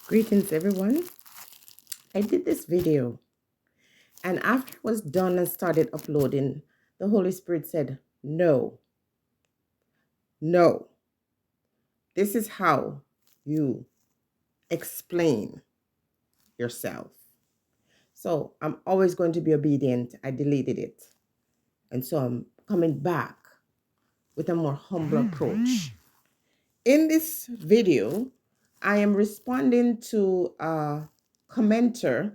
Greetings, everyone. I did this video, and after it was done and started uploading, the Holy Spirit said, no, no, this is how you explain yourself. So I'm always going to be obedient. I deleted it. And so I'm coming back with a more humble approach. In this video, I am responding to a commenter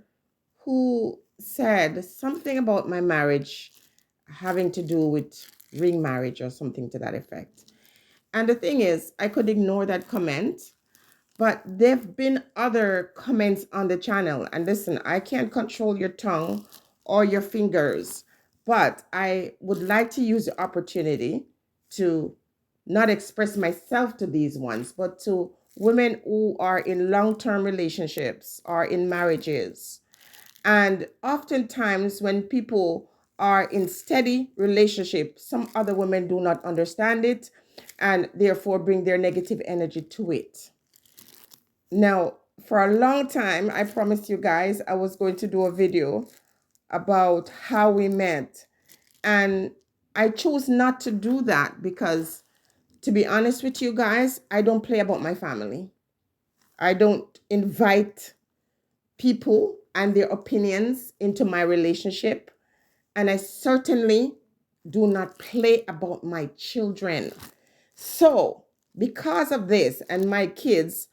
who said something about my marriage having to do with ring marriage or something to that effect. And the thing is, I could ignore that comment, but there've been other comments on the channel. And listen, I can't control your tongue or your fingers, but I would like to use the opportunity to not express myself to these ones, but to women who are in long-term relationships or in marriages. And oftentimes when people are in steady relationships, some other women do not understand it and therefore bring their negative energy to it. Now, for a long time, I promised you guys I was going to do a video about how we met. And I chose not to do that because, to be honest with you guys, I don't play about my family. I don't invite people and their opinions into my relationship. And I certainly do not play about my children. So, because of this, and my kids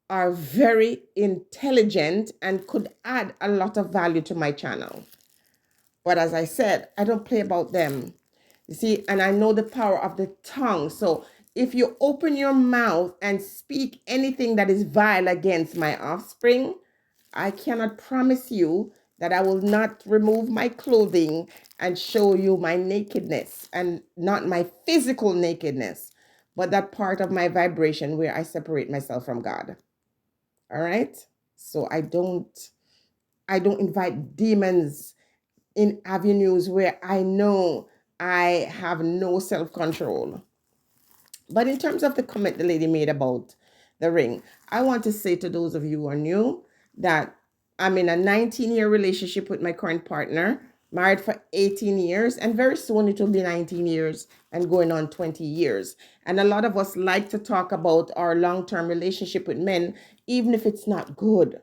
are very intelligent and could add a lot of value to my channel. But as I said, I don't play about them. You see, and I know the power of the tongue. So if you open your mouth and speak anything that is vile against my offspring, I cannot promise you that I will not remove my clothing and show you my nakedness, and not my physical nakedness, but that part of my vibration where I separate myself from God. All right. So I don't invite demons in avenues where I know I have no self-control. But in terms of the comment the lady made about the ring, I want to say to those of you who are new that I'm in a 19-year relationship with my current partner, married for 18 years, and very soon it will be 19 years and going on 20 years. And a lot of us like to talk about our long-term relationship with men, even if it's not good.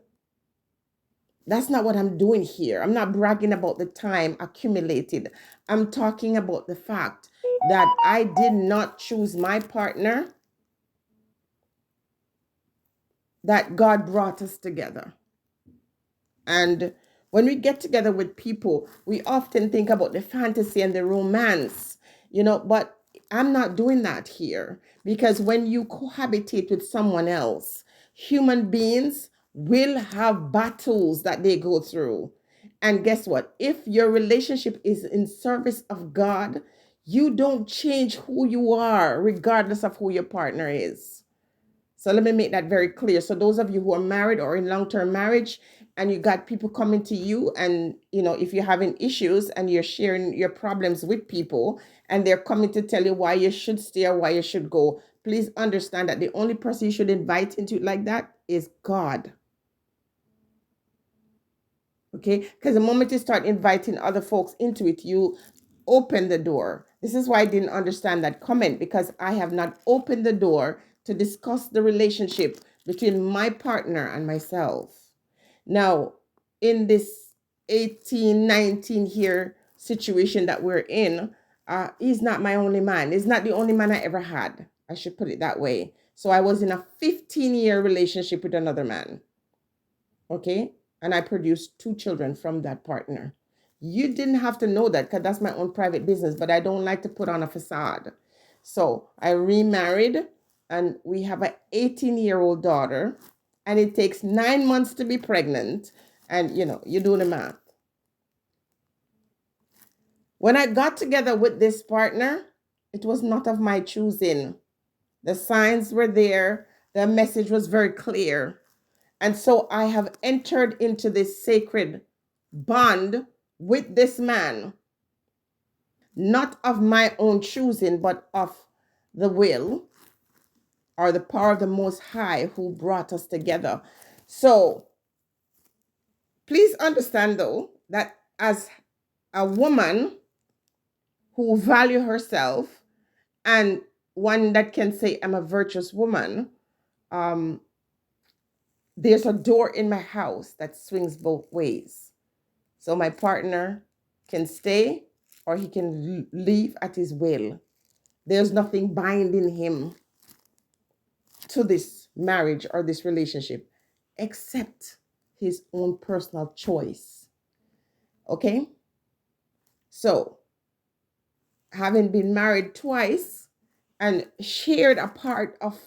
That's not what I'm doing here. I'm not bragging about the time accumulated. I'm talking about the fact that I did not choose my partner, that God brought us together. And when we get together with people, we often think about the fantasy and the romance, but I'm not doing that here, because when you cohabitate with someone else, human beings will have battles that they go through. And guess what? If your relationship is in service of God, you don't change who you are, regardless of who your partner is. So let me make that very clear. So those of you who are married or in long-term marriage, and you got people coming to you, and if you're having issues and you're sharing your problems with people and they're coming to tell you why you should stay or why you should go, please understand that the only person you should invite into it like that is God. Okay? Because the moment you start inviting other folks into it, you open the door. This is why I didn't understand that comment, because I have not opened the door to discuss the relationship between my partner and myself. Now, in this 18, 19 year situation that we're in, he's not my only man. He's not the only man I ever had. I should put it that way. So I was in a 15-year relationship with another man. Okay? And I produced 2 children from that partner. You didn't have to know that, because that's my own private business, but I don't like to put on a facade. So I remarried, and we have an 18-year-old daughter, and it takes 9 months to be pregnant. And you do the math. When I got together with this partner, it was not of my choosing. The signs were there. The message was very clear. And so I have entered into this sacred bond with this man, not of my own choosing, but of the will or the power of the Most High who brought us together. So please understand though that as a woman who value herself and one that can say I'm a virtuous woman, um, there's a door in my house that swings both ways. So my partner can stay or he can leave at his will. There's nothing binding him to this marriage or this relationship except his own personal choice. Okay? So, having been married twice and shared a part of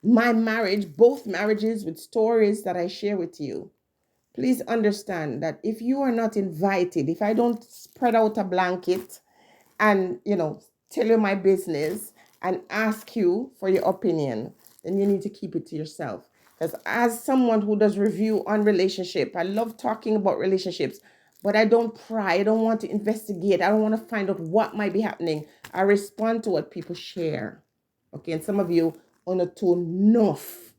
my marriage, both marriages with stories that I share with you, please understand that if you are not invited, if I don't spread out a blanket and, tell you my business and ask you for your opinion, then you need to keep it to yourself. Because as someone who does review on relationship, I love talking about relationships, but I don't pry. I don't want to investigate. I don't want to find out what might be happening. I respond to what people share. Okay, and some of you on a too enough.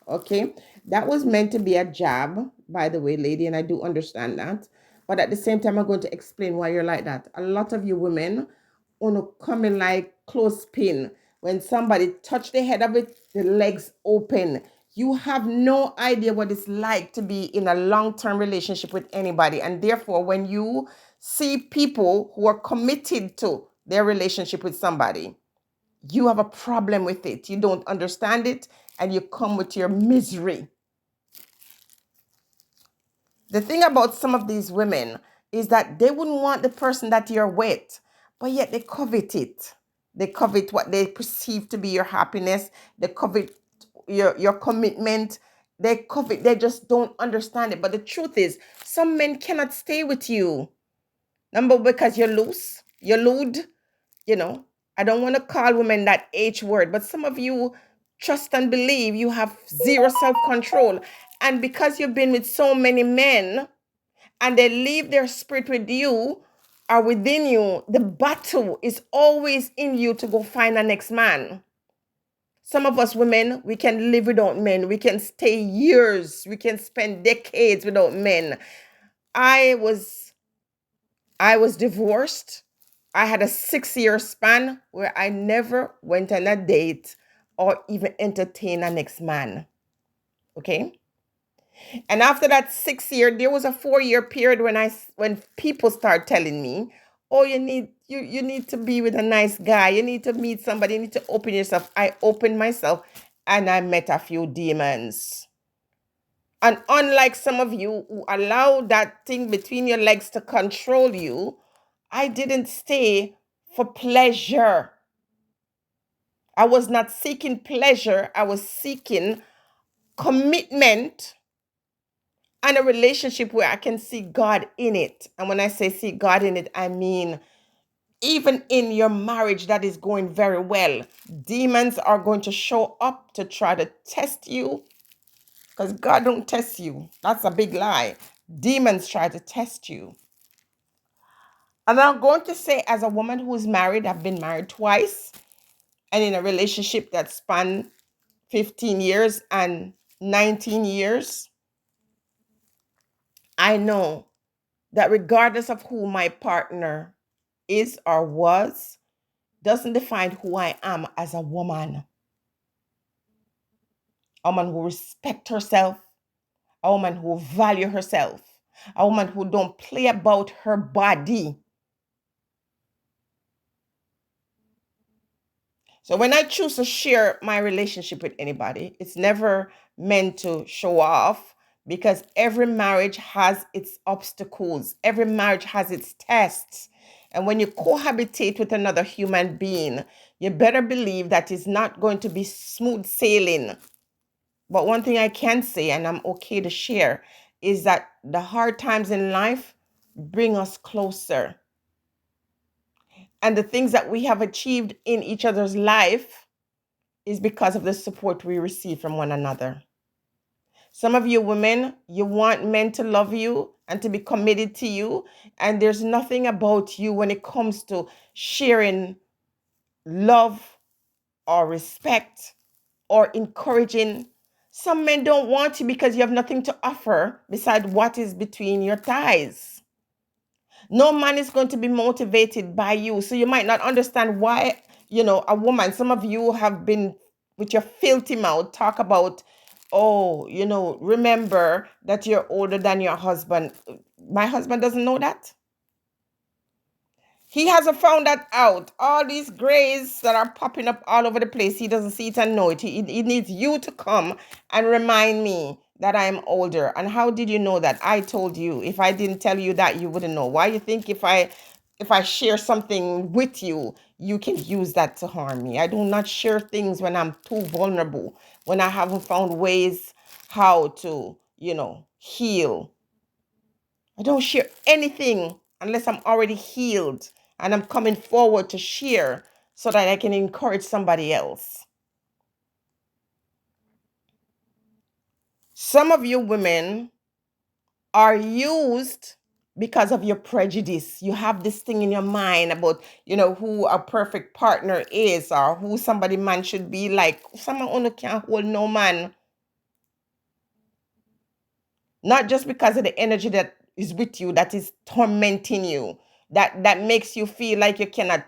Okay, that was meant to be a jab, by the way, lady, and I do understand that. But at the same time, I'm going to explain why you're like that. A lot of you women want to come in like clothespin. When somebody touch the head of it, the legs open. You have no idea what it's like to be in a long-term relationship with anybody. And therefore, when you see people who are committed to their relationship with somebody, you have a problem with it. You don't understand it, and you come with your misery. The thing about some of these women is that they wouldn't want the person that you're with, but yet they covet it. They covet what they perceive to be your happiness. They covet your commitment. They just don't understand it. But the truth is, some men cannot stay with you. Number because you're loose, you're lewd, you know. I don't want to call women that H word, but some of you trust and believe you have zero self-control. And because you've been with so many men and they leave their spirit with you or within you, the battle is always in you to go find a next man. Some of us women, we can live without men. We can stay years. We can spend decades without men. I was divorced. I had a 6-year span where I never went on a date or even entertained a next man. Okay? And after that 6 year, there was a 4-year period when people start telling me, "Oh, you need to be with a nice guy. You need to meet somebody. You need to open yourself." I opened myself and I met a few demons. And unlike some of you who allow that thing between your legs to control you, I didn't stay for pleasure. I was not seeking pleasure. I was seeking commitment and a relationship where I can see God in it. And when I say see God in it, I mean even in your marriage that is going very well, demons are going to show up to try to test you because God don't test you. That's a big lie. Demons try to test you. And I'm going to say, as a woman who is married, I've been married twice and in a relationship that spanned 15 years and 19 years, I know that regardless of who my partner is or was, doesn't define who I am as a woman. A woman who respects herself, a woman who value herself, a woman who don't play about her body. So when I choose to share my relationship with anybody, it's never meant to show off because every marriage has its obstacles. Every marriage has its tests. And when you cohabitate with another human being, you better believe that it's not going to be smooth sailing. But one thing I can say, and I'm okay to share, is that the hard times in life bring us closer. And the things that we have achieved in each other's life is because of the support we receive from one another. Some of you women, you want men to love you and to be committed to you. And there's nothing about you when it comes to sharing love or respect or encouraging Some men don't want you because you have nothing to offer besides what is between your thighs. No man is going to be motivated by you. So you might not understand why, a woman, some of you have been with your filthy mouth talk about, oh, remember that you're older than your husband. My husband doesn't know that. He hasn't found that out. All these grays that are popping up all over the place, he doesn't see it and know it. He needs you to come and remind me that I'm older. And how did you know that? I told you. If I didn't tell you that, you wouldn't know. Why you think if I share something with you, you can use that to harm me? I do not share things when I'm too vulnerable, when I haven't found ways how to, heal. I don't share anything unless I'm already healed and I'm coming forward to share so that I can encourage somebody else. Some of you women are used because of your prejudice. You have this thing in your mind about, who a perfect partner is or who somebody man should be like. Someone who can't hold no man. Not just because of the energy that is with you, that is tormenting you, that makes you feel like you cannot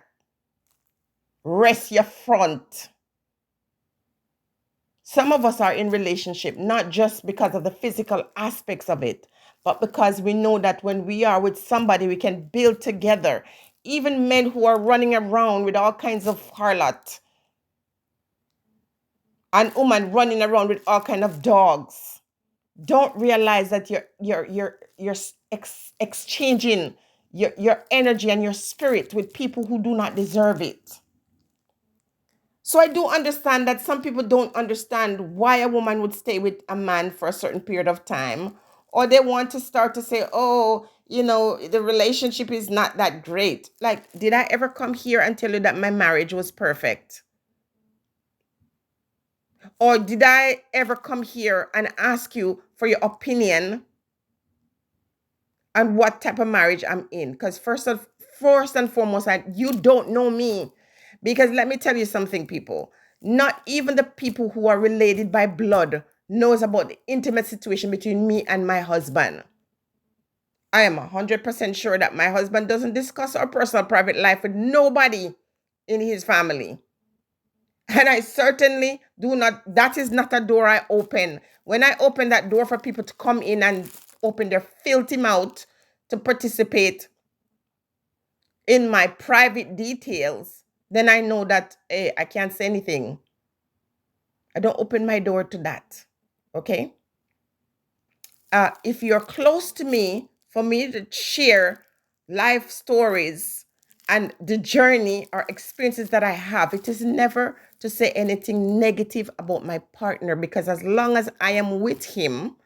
rest your front. Some of us are in relationship not just because of the physical aspects of it, but because we know that when we are with somebody, we can build together. Even men who are running around with all kinds of harlot and women running around with all kinds of dogs don't realize that you're exchanging your energy and your spirit with people who do not deserve it. So I do understand that some people don't understand why a woman would stay with a man for a certain period of time, or they want to start to say, oh, the relationship is not that great. Like, did I ever come here and tell you that my marriage was perfect? Or did I ever come here and ask you for your opinion on what type of marriage I'm in? Because first and foremost, you don't know me. Because let me tell you something, people. Not even the people who are related by blood knows about the intimate situation between me and my husband. I am 100% sure that my husband doesn't discuss our personal private life with nobody in his family. And I certainly do not, that is not a door I open. When I open that door for people to come in and open their filthy mouth to participate in my private details, then I know that, hey, I can't say anything. I don't open my door to that. Okay? If you're close to me, for me to share life stories and the journey or experiences that I have, it is never to say anything negative about my partner, because as long as I am with him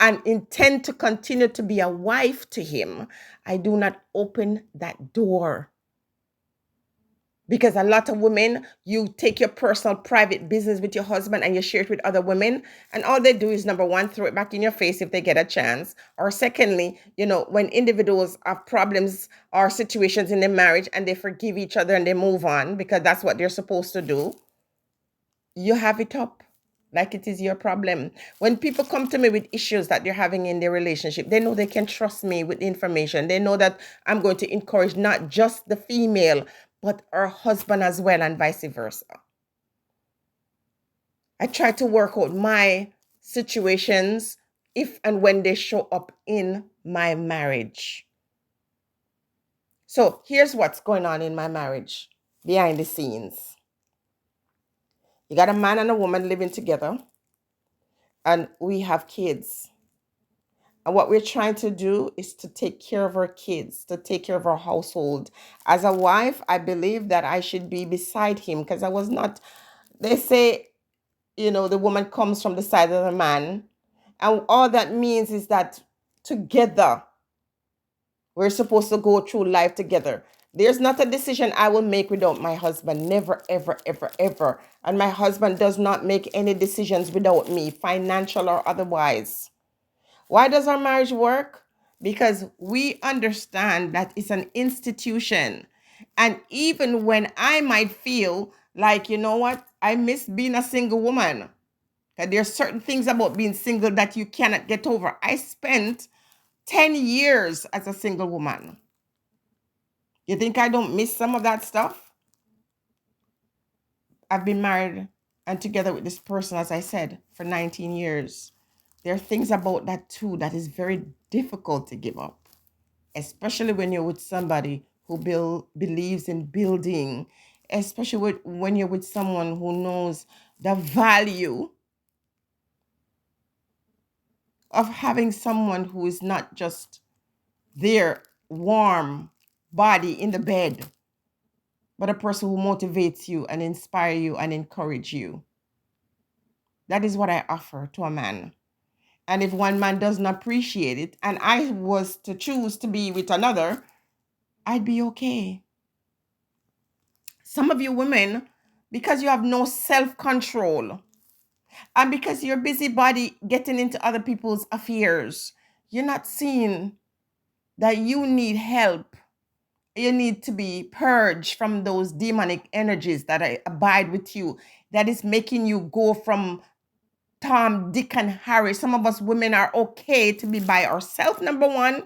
and intend to continue to be a wife to him, I do not open that door. Because a lot of women, you take your personal private business with your husband and you share it with other women. And all they do is, number one, throw it back in your face if they get a chance. Or secondly, when individuals have problems or situations in their marriage and they forgive each other and they move on because that's what they're supposed to do, you have it up like it is your problem. When people come to me with issues that they're having in their relationship, they know they can trust me with information. They know that I'm going to encourage not just the female, but her husband as well, and vice versa. I try to work out my situations if and when they show up in my marriage. So here's what's going on in my marriage behind the scenes. You got a man and a woman living together, and we have kids. And what we're trying to do is to take care of our kids, to take care of our household. As a wife, I believe that I should be beside him, because I was not, they say, the woman comes from the side of the man. And all that means is that together, we're supposed to go through life together. There's not a decision I will make without my husband. Never, ever, ever, ever. And my husband does not make any decisions without me, financial or otherwise. Why does our marriage work? Because we understand that it's an institution. And even when I might feel like, you know what, I miss being a single woman, And there's certain things about being single that you cannot get over. I spent 10 years as a single woman. You think I don't miss some of that stuff? I've been married and together with this person, as I said, for 19 years. There are things about that too that is very difficult to give up, especially when you're with somebody who believes in building, especially when you're with someone who knows the value of having someone who is not just their warm body in the bed, but a person who motivates you and inspire you and encourage you. That is what I offer to a man. And if one man doesn't appreciate it and I was to choose to be with another, I'd be okay. Some of you women, because you have no self-control and because you're busybody getting into other people's affairs, you're not seeing that you need help. You need to be purged from those demonic energies that abide with you, that is making you go from Tom, Dick, and Harry. Some of us women are okay to be by ourselves, number one,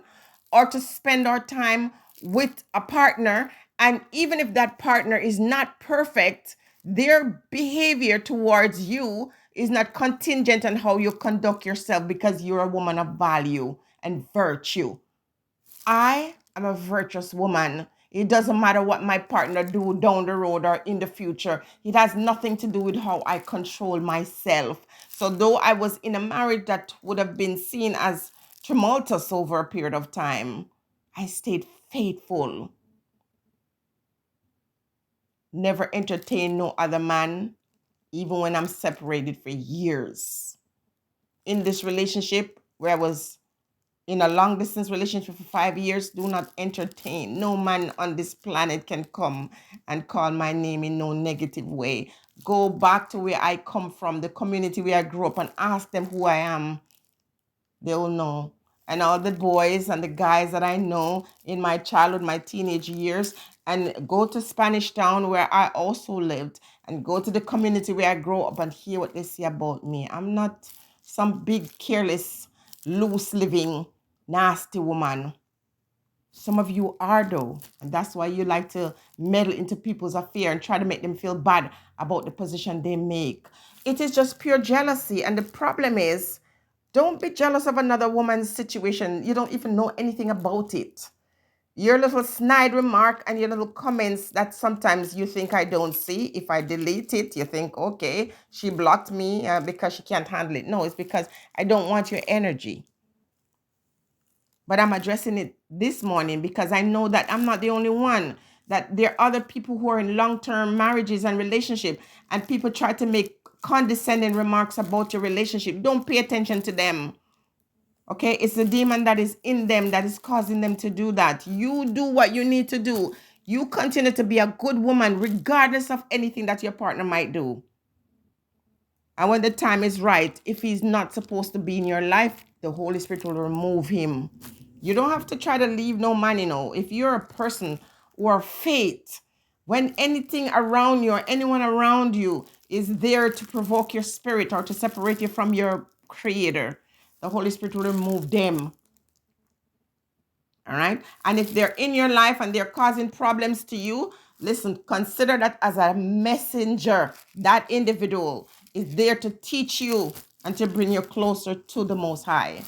or to spend our time with a partner. And even if that partner is not perfect, their behavior towards you is not contingent on how you conduct yourself because you're a woman of value and virtue. I am a virtuous woman. It doesn't matter what my partner do down the road or in the future. It has nothing to do with how I control myself. So though I was in a marriage that would have been seen as tumultuous over a period of time, I stayed faithful. Never entertained no other man, even when I'm separated for years. In this relationship where I was in a long distance relationship for 5 years, do not entertain. No man on this planet can come and call my name in no negative way. Go back to where I come from, the community where I grew up, and ask them who I am. They will know. And all the boys and the guys that I know in my childhood, my teenage years, and go to Spanish Town where I also lived, and go to the community where I grew up and hear what they say about me. I'm not some big, careless, loose living, nasty woman. Some of you are though, and that's why you like to meddle into people's affair and try to make them feel bad about the position they make. It is just pure jealousy, and the problem is, don't be jealous of another woman's situation. You don't even know anything about it. Your little snide remark and your little comments that sometimes you think I don't see. If I delete it, you think, okay, she blocked me because she can't handle it. No, it's because I don't want your energy. But I'm addressing it this morning because I know that I'm not the only one, that there are other people who are in long-term marriages and relationship, and people try to make condescending remarks about your relationship. Don't pay attention to them. Okay, it's the demon that is in them that is causing them to do that. You do what you need to do. You continue to be a good woman regardless of anything that your partner might do. And when the time is right, if he's not supposed to be in your life, the Holy Spirit will remove him. You don't have to try to leave no man, If you're a person or faith, when anything around you or anyone around you is there to provoke your spirit or to separate you from your creator, the Holy Spirit will remove them. All right. And if they're in your life and they're causing problems to you, listen, consider that as a messenger. That individual is there to teach you and to bring you closer to the Most High.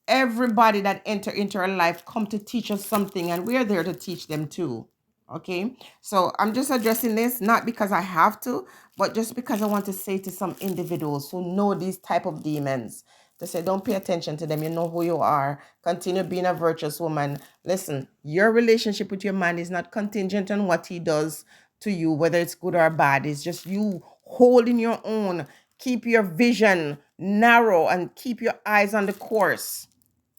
Everybody that enter into our life come to teach us something, and we're there to teach them too. Okay, so I'm just addressing this not because I have to, but just because I want to say to some individuals who know these type of demons, to say, don't pay attention to them. You know who you are. Continue being a virtuous woman. Listen, your relationship with your man is not contingent on what he does to you, whether it's good or bad. It's just you holding your own. Keep your vision narrow and keep your eyes on the course.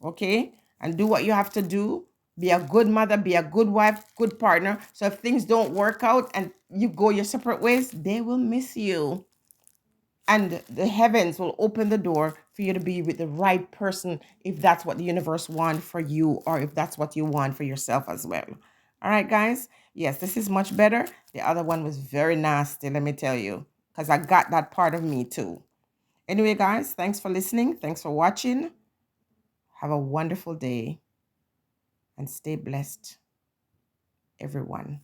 Okay? And do what you have to do. Be a good mother, be a good wife, good partner. So if things don't work out and you go your separate ways, they will miss you. And the heavens will open the door for you to be with the right person if that's what the universe wants for you, or if that's what you want for yourself as well. All right, guys. Yes, this is much better. The other one was very nasty, let me tell you, because I got that part of me too. Anyway, guys, thanks for listening. Thanks for watching. Have a wonderful day and stay blessed, everyone.